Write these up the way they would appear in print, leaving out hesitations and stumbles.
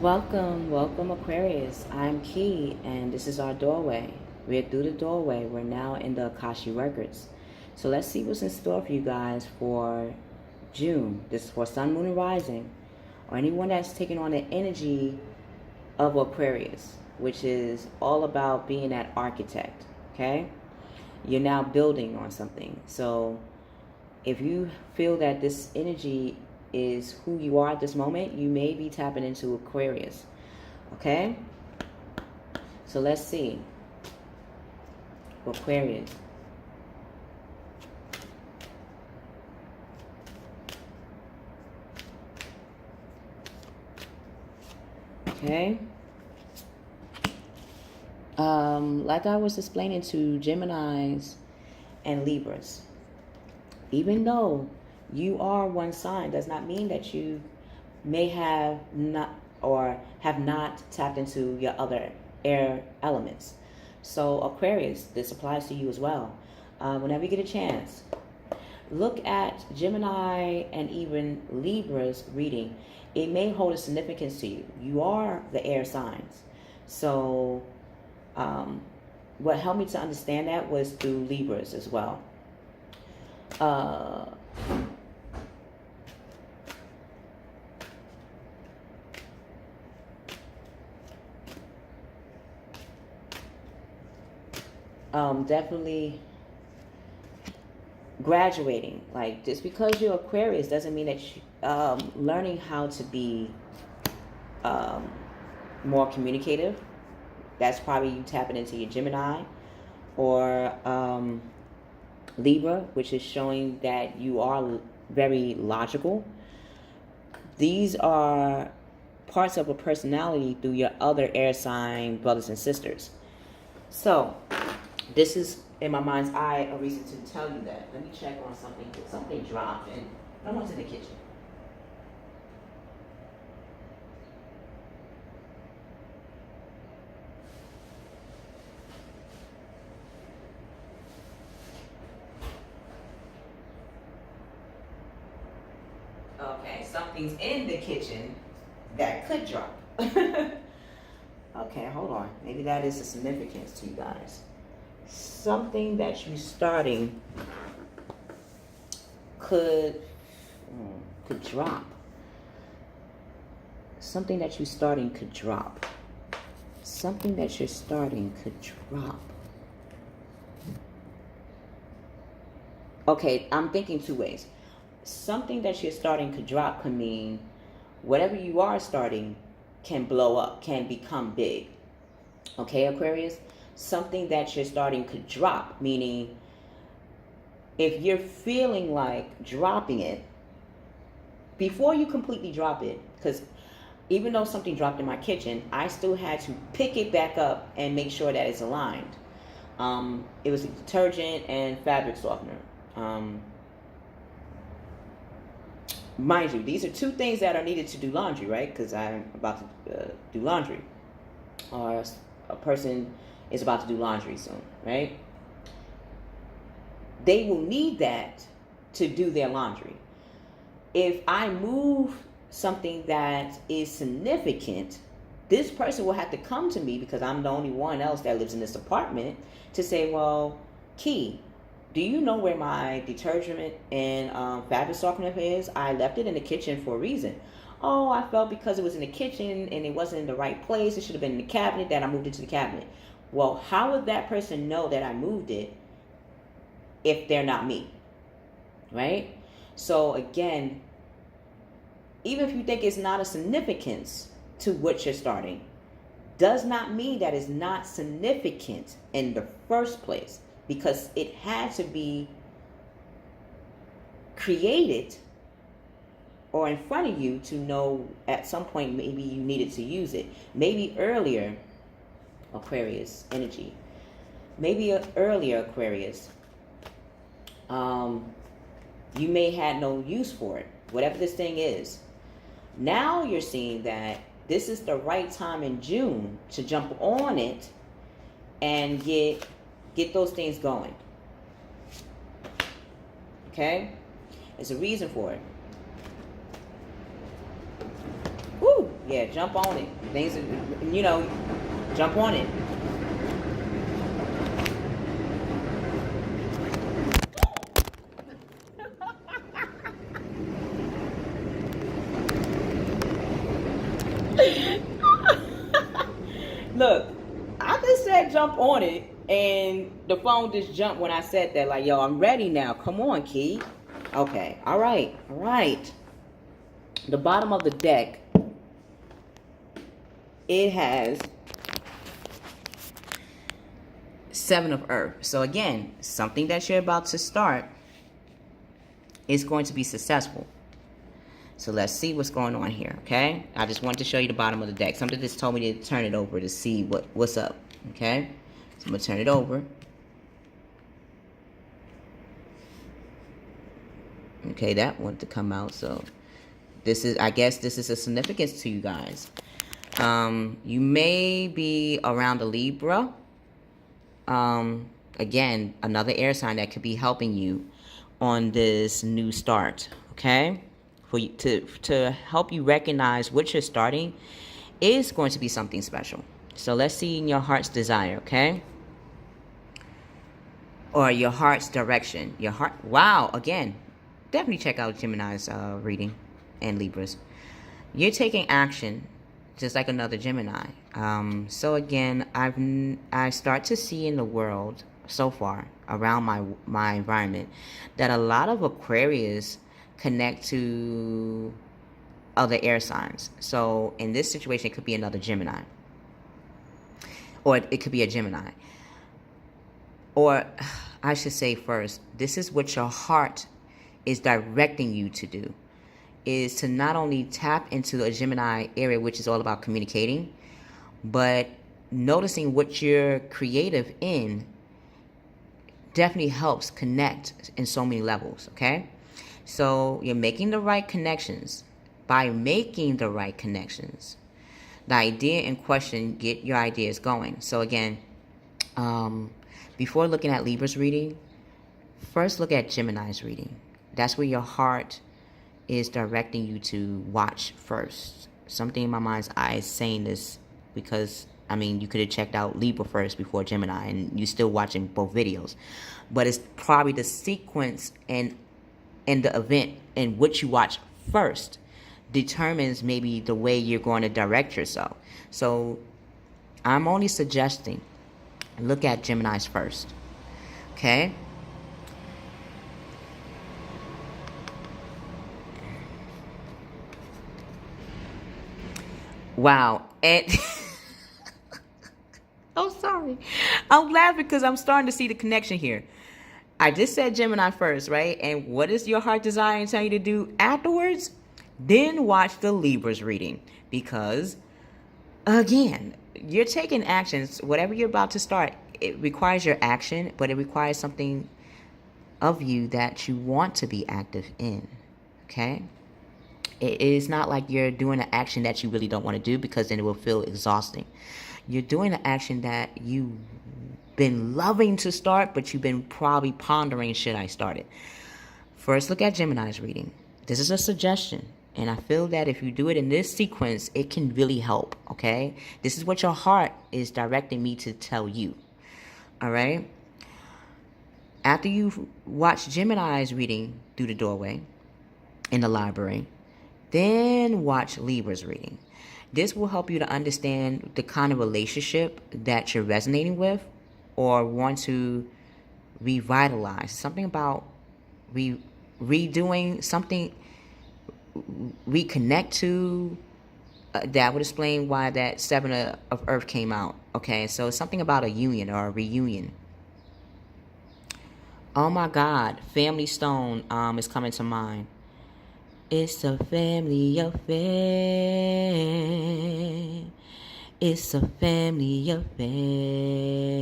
Welcome Aquarius. I'm Key and this is our doorway. We're through the doorway. We're now in the Akashic Records. So let's see what's in store for you guys for June. This is for Sun, Moon, and Rising. Or anyone that's taking on the energy of Aquarius, which is all about being that architect. Okay? You're now building on something. So if you feel that this energy is who you are at this moment, you may be tapping into Aquarius. Okay? So let's see. Aquarius. Okay? Like I was explaining to Geminis and Libras, even though you are one sign does not mean that you may have not tapped into your other air elements. So Aquarius, this applies to you as well. Whenever you get a chance, look at Gemini and even Libra's reading. It may hold a significance to you. You are the air signs. So what helped me to understand that was through Libras as well. Definitely graduating. Like, just because you're Aquarius doesn't mean that you, learning how to be more communicative. That's probably you tapping into your Gemini or Libra, which is showing that you are very logical. These are parts of a personality through your other air sign brothers and sisters. So this is, in my mind's eye, a reason to tell you that. Let me check on something. Something dropped and I went to the kitchen. Okay, something's in the kitchen that could drop. Okay, hold on. Maybe that is a significance to you guys. Something that you're starting could drop. Something that you're starting could drop. Something that you're starting could drop. Okay, I'm thinking two ways. Something that you're starting could drop could mean whatever you are starting can blow up, can become big. Okay, Aquarius? Something that you're starting could drop, meaning if you're feeling like dropping it, before you completely drop it, because even though something dropped in my kitchen, I still had to pick it back up and make sure that it's aligned. It was a detergent and fabric softener. Mind you, these are two things that are needed to do laundry, right? Because I'm about to do laundry. Or a person is about to do laundry soon, right? They will need that to do their laundry. If I move something that is significant, this person will have to come to me, because I'm the only one else that lives in this apartment, to say, well, Key, do you know where my detergent and fabric softener is? I left it in the kitchen for a reason. Oh, I felt because it was in the kitchen and it wasn't in the right place, it should have been in the cabinet, that I moved it to the cabinet. Well, how would that person know that I moved it if they're not me? Right? So again, even if you think it's not a significance to what you're starting, does not mean that it's not significant in the first place, because it had to be created or in front of you to know at some point maybe you needed to use it. Maybe earlier, Aquarius energy. Maybe earlier, Aquarius, you may had no use for it, whatever this thing is. Now you're seeing that this is the right time in June to jump on it and get those things going. Okay? There's a reason for it. Woo! Yeah, jump on it. Things, you know, jump on it. Look, I just said jump on it, and the phone just jumped when I said that. Like, yo, I'm ready now. Come on, Key. Okay, all right, all right. The bottom of the deck, it has Seven of Earth. So again, something that you're about to start is going to be successful. So let's see what's going on here, okay? I just wanted to show you the bottom of the deck. Something just told me to turn it over to see what's up, okay? So I'm going to turn it over. Okay, that wanted to come out. So this is, I guess this is a significance to you guys. You may be around a Libra. Again, another air sign that could be helping you on this new start, okay? For you to help you recognize what you're starting is going to be something special. So let's see in your heart's desire, okay? Or your heart's direction. Your heart, wow, again, definitely check out Gemini's reading and Libras. You're taking action just like another Gemini. So again, I start to see in the world so far around my environment that a lot of Aquarius connect to other air signs. So in this situation, it could be another Gemini, or it could be a Gemini. Or I should say first, this is what your heart is directing you to do, is to not only tap into a Gemini area, which is all about communicating, but noticing what you're creative in definitely helps connect in so many levels, okay? So you're making the right connections. By making the right connections, the idea in question, get your ideas going. So again, before looking at Libra's reading, first look at Gemini's reading. That's where your heart is directing you to watch first. Something in my mind's eye is saying this because, I mean, you could have checked out Libra first before Gemini, and you're still watching both videos. But it's probably the sequence and the event in which you watch first determines maybe the way you're going to direct yourself. So I'm only suggesting look at Gemini's first, okay? Wow. And oh, sorry. I'm laughing because I'm starting to see the connection here. I just said Gemini first, right? And what is your heart desiring tell you to do afterwards? Then watch the Libra's reading. Because, again, you're taking actions. Whatever you're about to start, it requires your action, but it requires something of you that you want to be active in, okay? It is not like you're doing an action that you really don't want to do, because then it will feel exhausting. You're doing an action that you've been loving to start, but you've been probably pondering, should I start it? First, look at Gemini's reading. This is a suggestion, and I feel that if you do it in this sequence, it can really help, okay? This is what your heart is directing me to tell you, all right? After you watch Gemini's reading through the doorway in the library, then watch Libra's reading. This will help you to understand the kind of relationship that you're resonating with or want to revitalize. Something about redoing something, reconnect to. That would explain why that Seven of Earth came out. Okay, so it's something about a union or a reunion. Oh my God, Family Stone is coming to mind. It's a family affair. It's a family affair.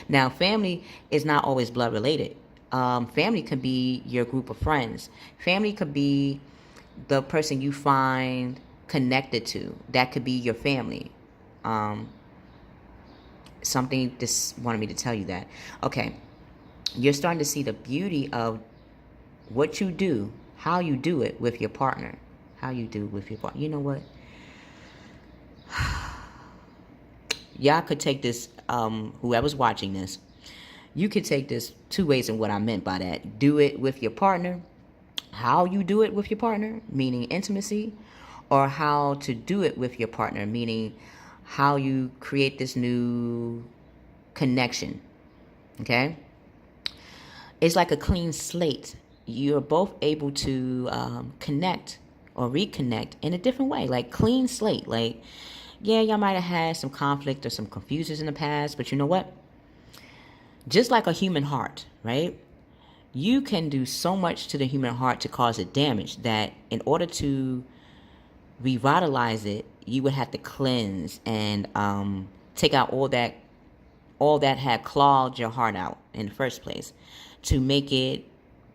Now, family is not always blood related. Family could be your group of friends. Family could be the person you find connected to. That could be your family. Something just wanted me to tell you that. Okay, you're starting to see the beauty of what you do, how you do it with your partner. How you do it with your partner. You know what? y'all could take this, whoever's watching this, you could take this two ways in what I meant by that. Do it with your partner, how you do it with your partner, meaning intimacy, or how to do it with your partner, meaning how you create this new connection. Okay? It's like a clean slate. You're both able to connect or reconnect in a different way, like clean slate. Like, yeah, y'all might have had some conflict or some confusions in the past, but you know what? Just like a human heart, right? You can do so much to the human heart to cause it damage that in order to revitalize it, you would have to cleanse and take out all that had clawed your heart out in the first place to make it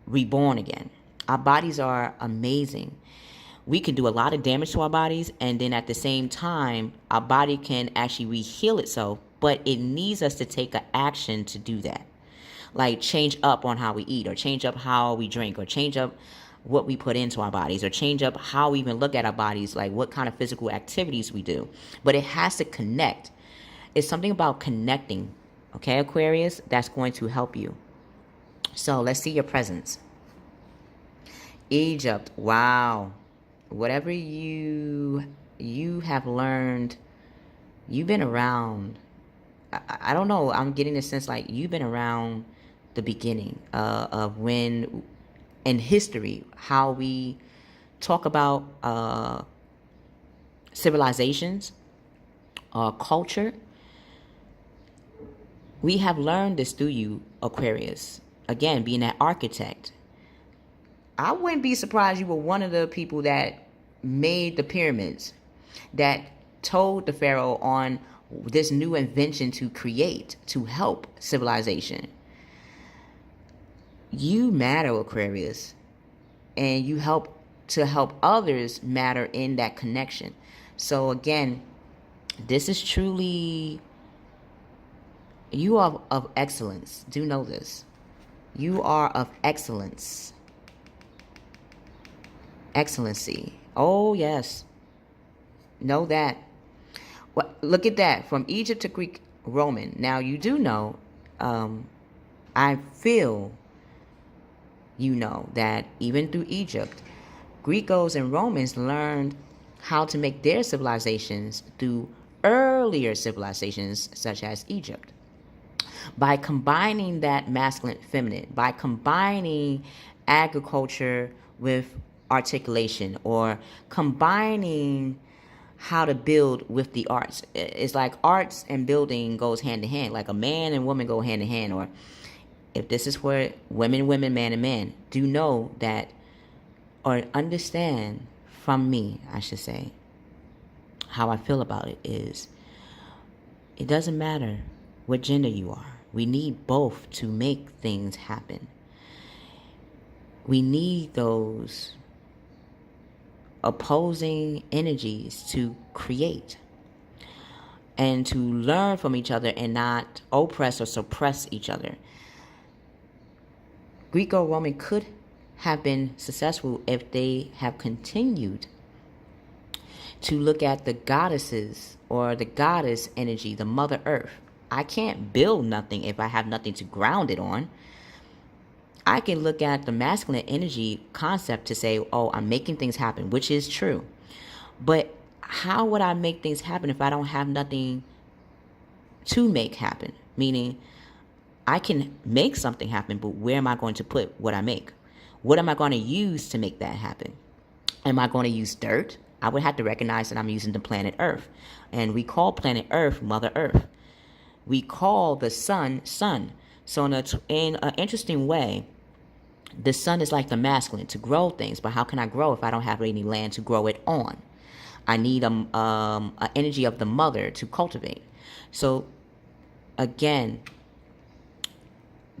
reborn again. Our bodies are amazing. We can do a lot of damage to our bodies, and then at the same time, our body can actually re-heal itself, but it needs us to take an action to do that. Like change up on how we eat, or change up how we drink, or change up what we put into our bodies, or change up how we even look at our bodies, like what kind of physical activities we do. But it has to connect. It's something about connecting, okay, Aquarius, that's going to help you. So let's see your presence. Egypt, wow. Whatever you have learned, you've been around. I don't know, I'm getting the sense like you've been around the beginning of when, in history, how we talk about civilizations, culture. We have learned this through you, Aquarius. Again, being an architect. I wouldn't be surprised you were one of the people that made the pyramids, that told the pharaoh on this new invention to create, to help civilization. You matter, Aquarius, and you help to help others matter in that connection. So again, this is truly, you are of excellence. Do know this. You are of excellence. Excellency. Oh, yes. Know that. Well, look at that. From Egypt to Greek, Roman. Now, you do know, I feel you know that even through Egypt, Greekos and Romans learned how to make their civilizations through earlier civilizations such as Egypt. By combining that masculine feminine, by combining agriculture with articulation, or combining how to build with the arts. It's like arts and building goes hand in hand, like a man and woman go hand in hand. Or if this is where women, man and man, do know that, or understand from me, I should say, how I feel about it is, it doesn't matter what gender you are. We need both to make things happen. We need those opposing energies to create and to learn from each other and not oppress or suppress each other. Greco-Roman could have been successful if they have continued to look at the goddesses or the goddess energy, the Mother Earth. I can't build nothing if I have nothing to ground it on. I can look at the masculine energy concept to say, oh, I'm making things happen, which is true. But how would I make things happen if I don't have nothing to make happen? Meaning, I can make something happen, but where am I going to put what I make? What am I going to use to make that happen? Am I going to use dirt? I would have to recognize that I'm using the planet Earth. And we call planet Earth Mother Earth. We call the sun, sun. So in an interesting way, the sun is like the masculine to grow things. But how can I grow if I don't have any land to grow it on? I need an energy of the mother to cultivate. So again,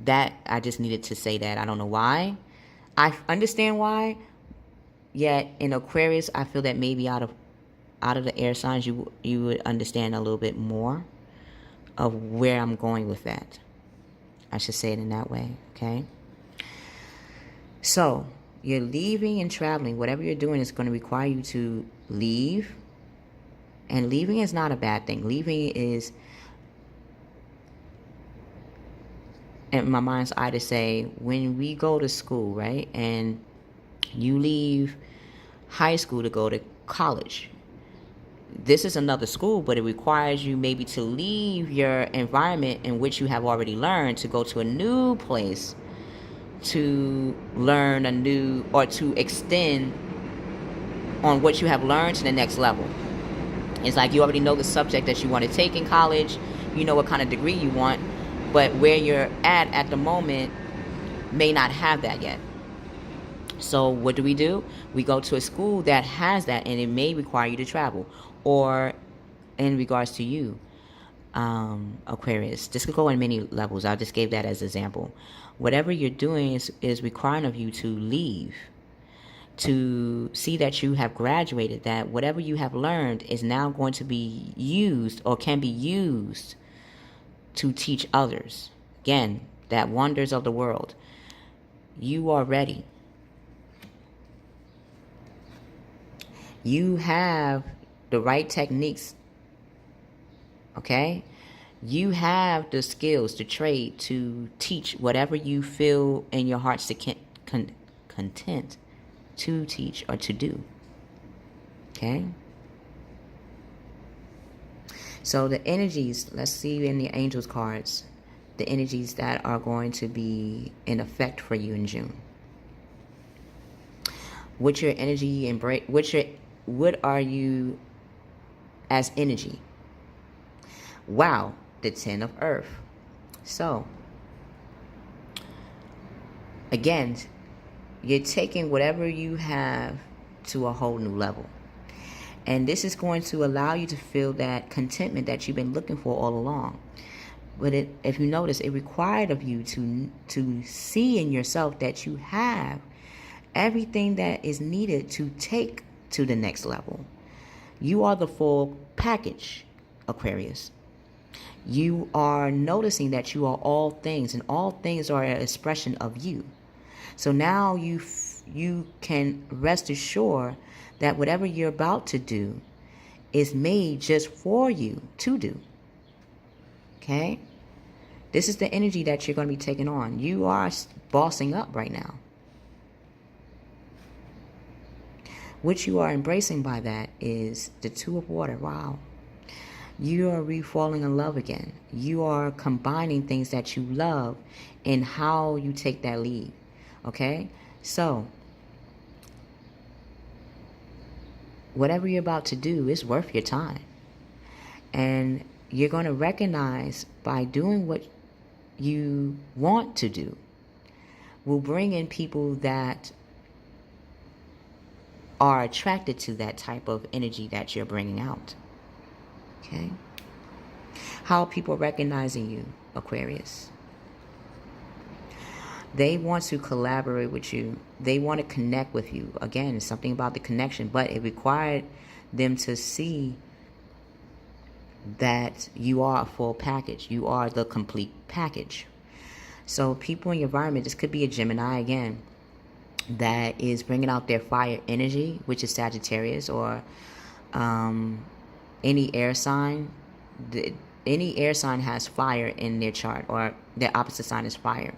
that I just needed to say that. I don't know why. I understand why. Yet in Aquarius, I feel that maybe out of the air signs, you would understand a little bit more of where I'm going with that. I should say it in that way, okay? So, you're leaving and traveling. Whatever you're doing is going to require you to leave And leaving is not a bad thing. Leaving is, in my mind's eye, to say, when we go to school, right, and you leave high school to go to college, this is another school, but it requires you maybe to leave your environment in which you have already learned to go to a new place to learn a new, or to extend on what you have learned to the next level. It's like you already know the subject that you want to take in college, you know what kind of degree you want, but where you're at the moment may not have that yet. So what do? We go to a school that has that, and it may require you to travel. Or in regards to you, Aquarius, this could go in many levels. I just gave that as an example. Whatever you're doing is requiring of you to leave, to see that you have graduated, that whatever you have learned is now going to be used, or can be used, to teach others. Again, that wonders of the world. You are ready. You have the right techniques, okay? You have the skills, the trade to teach whatever you feel in your heart's content to teach or to do, okay? So the energies, let's see in the angels cards, the energies that are going to be in effect for you in June. What's your energy embrace? What are you as energy? Wow, the 10 of Earth. So, again, you're taking whatever you have to a whole new level. And this is going to allow you to feel that contentment that you've been looking for all along. But if you notice, it required of you to see in yourself that you have everything that is needed to take to the next level. You are the full package, Aquarius. You are noticing that you are all things, and all things are an expression of you. So now you can rest assured that whatever you're about to do is made just for you to do. Okay? This is the energy that you're going to be taking on. You are bossing up right now. What you are embracing by that is the Two of Water. Wow. You are re-falling in love again. You are combining things that you love in how you take that lead. Okay? So, whatever you're about to do is worth your time. And you're going to recognize by doing what you want to do will bring in people that are attracted to that type of energy that you're bringing out. Okay? How are people recognizing you, Aquarius? They want to collaborate with you. They want to connect with you. Again, it's something about the connection, but it required them to see that you are a full package. You are the complete package. So people in your environment, this could be a Gemini again, that is bringing out their fire energy, which is Sagittarius, or any air sign. Any air sign has fire in their chart, or their opposite sign is fire.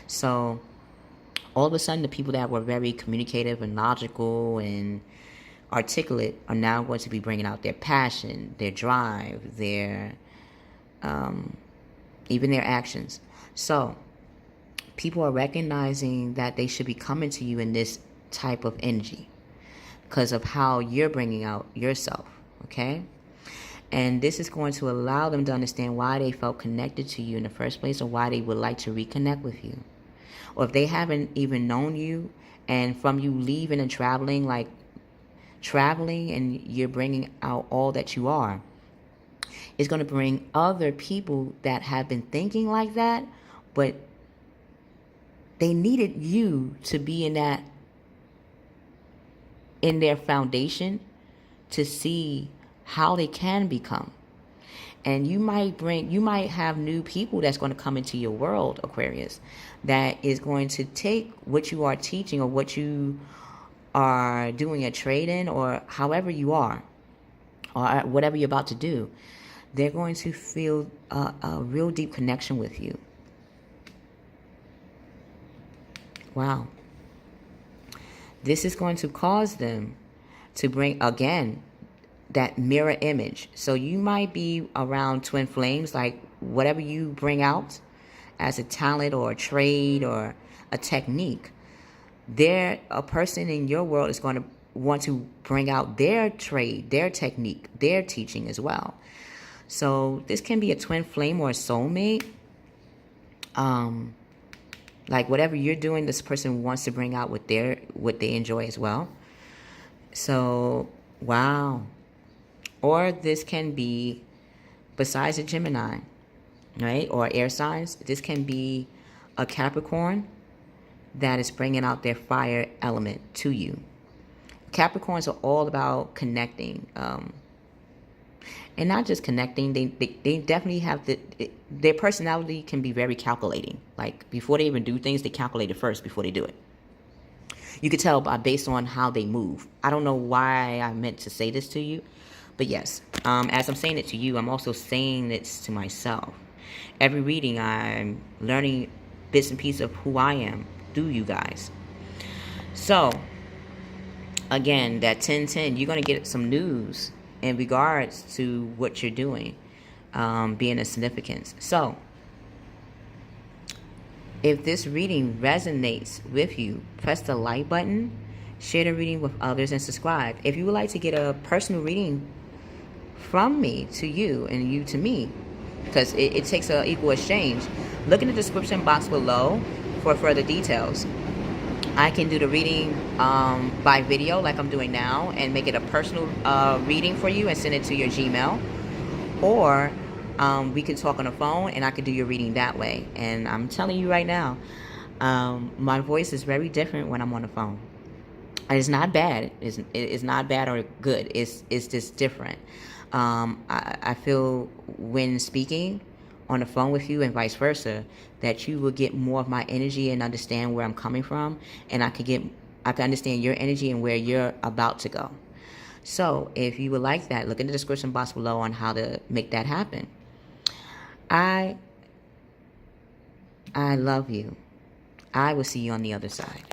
So all of a sudden, the people that were very communicative and logical and articulate are now going to be bringing out their passion, their drive, their even their actions. So people are recognizing that they should be coming to you in this type of energy because of how you're bringing out yourself, okay? And this is going to allow them to understand why they felt connected to you in the first place, or why they would like to reconnect with you. Or if they haven't even known you, and from you leaving and traveling, like traveling and you're bringing out all that you are, it's going to bring other people that have been thinking like that, but they needed you to be in their foundation to see how they can become. And you might have new people that's going to come into your world, Aquarius, that is going to take what you are teaching, or what you are doing a trade in, or however you are, or whatever you're about to do, they're going to feel a real deep connection with you. Wow. This is going to cause them to bring, again, that mirror image. So you might be around twin flames, like whatever you bring out as a talent or a trade or a technique, a person in your world is going to want to bring out their trade, their technique, their teaching as well. So this can be a twin flame or a soulmate. Like whatever you're doing, this person wants to bring out what they enjoy as well. So, wow. Or this can be, besides a Gemini, right, or air signs, this can be a Capricorn that is bringing out their fire element to you. Capricorns are all about connecting, and not just connecting. They definitely have their personality can be very calculating. Like before they even do things, they calculate it first before they do it. You could tell based on how they move. I don't know why I meant to say this to you, but yes, as I'm saying it to you, I'm also saying it to myself. Every reading, I'm learning bits and pieces of who I am through you guys. So, again, that 10-10, you're going to get some news in regards to what you're doing, being a significance. So, if this reading resonates with you, press the like button, share the reading with others, and subscribe. If you would like to get a personal reading from me to you and you to me, because it takes an equal exchange, look in the description box below for further details. I can do the reading by video like I'm doing now and make it a personal reading for you and send it to your Gmail. Or we can talk on the phone and I can do your reading that way. And I'm telling you right now, my voice is very different when I'm on the phone. It's not bad. It's not bad or good. It's just different. I feel when speaking on the phone with you and vice versa, that you will get more of my energy and understand where I'm coming from, and I can understand your energy and where you're about to go. So if you would like that, look in the description box below on how to make that happen. I love you. I will see you on the other side.